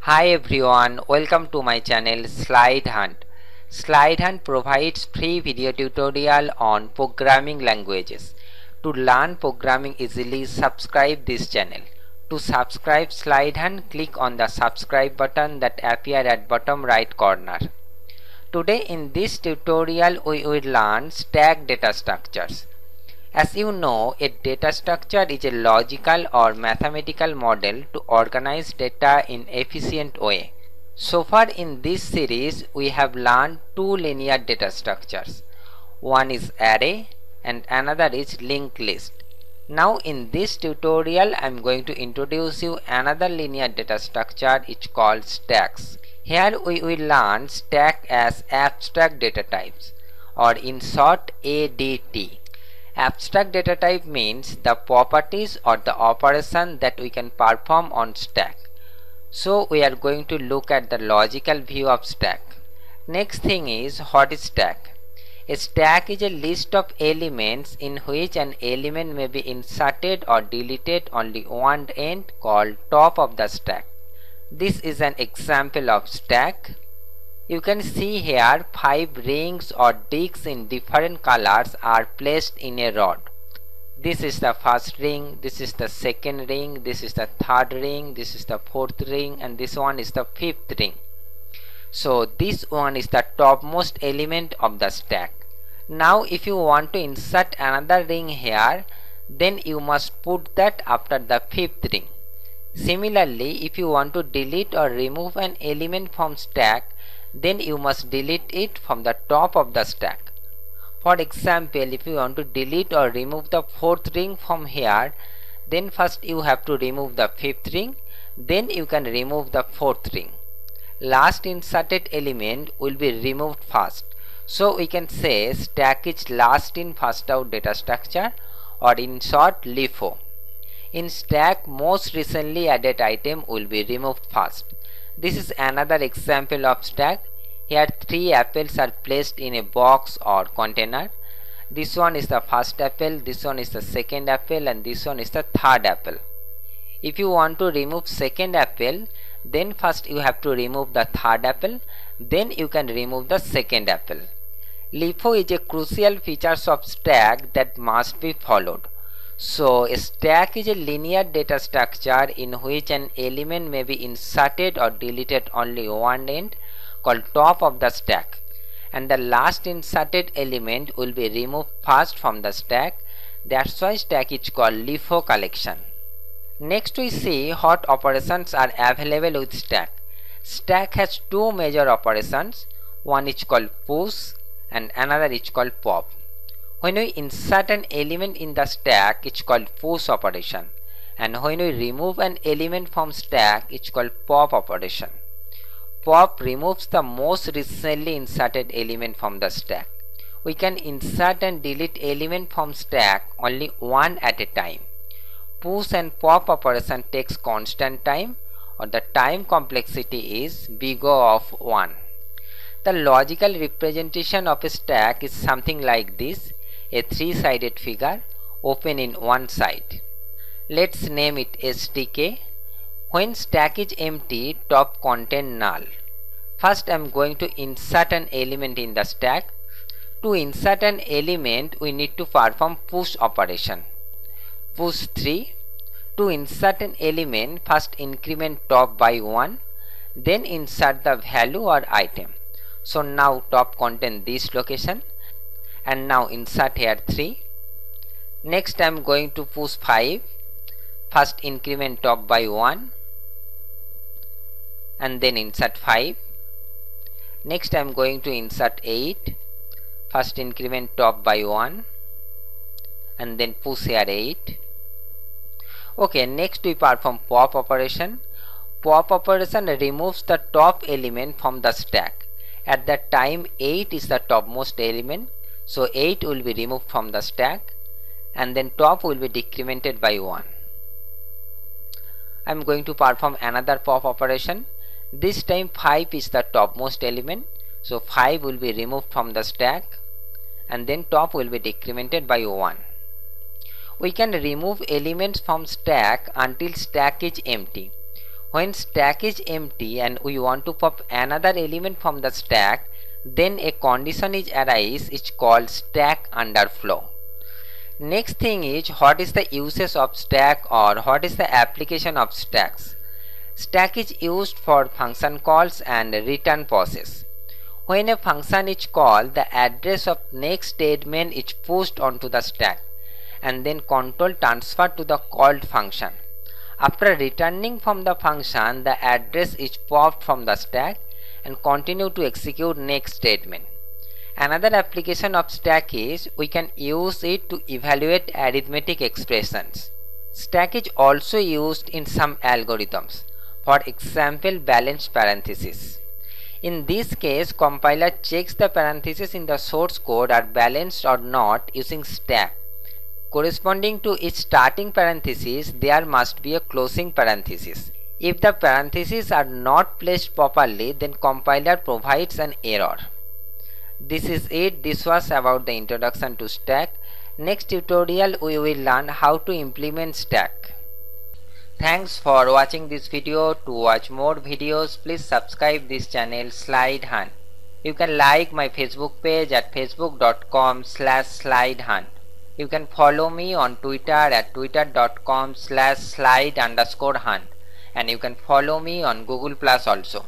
Hi everyone, welcome to my channel Slide Hunt. Slide Hunt provides free video tutorial on programming languages. To learn programming easily, subscribe this channel. To subscribe Slide Hunt, click on the subscribe button that appear at bottom right corner. Today in this tutorial we will learn stack data structures. As you know, a data structure is a logical or mathematical model to organize data in efficient way. So far in this series, we have learned two linear data structures. One is array and another is linked list. Now in this tutorial, I am going to introduce you another linear data structure which is called stacks. Here we will learn stack as abstract data types, or in short ADT. Abstract data type means the properties or the operation that we can perform on stack. So we are going to look at the logical view of stack. Next thing is, what is stack? A stack is a list of elements in which an element may be inserted or deleted only one end, called top of the stack. This is an example of stack. You can see here 5 rings or discs in different colors are placed in a rod. This is the first ring, this is the second ring, this is the third ring, this is the fourth ring, and this one is the fifth ring. So this one is the topmost element of the stack. Now if you want to insert another ring here, then you must put that after the fifth ring. Similarly, if you want to delete or remove an element from stack, then you must delete it from the top of the stack. For example, if you want to delete or remove the fourth ring from here, then first you have to remove the fifth ring, then you can remove the fourth ring. Last inserted element will be removed first. So we can say stack is last in first out data structure, or in short LIFO. In stack, most recently added item will be removed first. This is another example of stack. Here 3 apples are placed in a box or container. This one is the first apple, this one is the second apple, and this one is the third apple. If you want to remove second apple, then first you have to remove the third apple, then you can remove the second apple. LIFO is a crucial feature of stack that must be followed. So a stack is a linear data structure in which an element may be inserted or deleted only one end, called top of the stack, and the last inserted element will be removed first from the stack. That's why stack is called LIFO collection. Next we see what operations are available with stack. Stack has two major operations. One is called push and another is called pop. When we insert an element in the stack, it's called push operation, and when we remove an element from stack, it's called pop operation. Pop removes the most recently inserted element from the stack. We can insert and delete element from stack only one at a time. Push and pop operation takes constant time, or the time complexity is big O of 1. The logical representation of a stack is something like this. A 3-sided figure, open in one side. Let's name it STK. When stack is empty, top contain null. First I am going to insert an element in the stack. To insert an element, we need to perform push operation. Push 3. To insert an element, first increment top by 1, then insert the value or item. So now top contain this location, and now insert here 3. Next I am going to push 5. First increment top by 1 and then insert 5. Next I am going to insert 8. First increment top by 1 and then push here 8. Okay, next we perform pop operation. Pop operation removes the top element from the stack. At that time 8 is the topmost element. So 8 will be removed from the stack, and then top will be decremented by 1. I am going to perform another pop operation. This time 5 is the topmost element. So 5 will be removed from the stack, and then top will be decremented by 1. We can remove elements from stack until stack is empty. When stack is empty and we want to pop another element from the stack, then a condition is arise is called stack underflow. Next thing is, what is the usage of stack or what is the application of stacks? Stack is used for function calls and return process. When a function is called, the address of next statement is pushed onto the stack and then control transferred to the called function. After returning from the function, the address is popped from the stack and continue to execute next statement. Another application of stack is we can use it to evaluate arithmetic expressions. Stack is also used in some algorithms, for example balanced parentheses. In this case, compiler checks the parentheses in the source code are balanced or not using stack. Corresponding to each starting parenthesis, there must be a closing parenthesis. If the parentheses are not placed properly, then compiler provides an error. This is it. This was about the introduction to stack. Next tutorial we will learn how to implement stack. Thanks for watching this video. To watch more videos, please subscribe this channel Slide Hunt. You can like my Facebook page at facebook.com/slidehunt. You can follow me on Twitter at twitter.com/slide_hunt, and you can follow me on Google Plus also.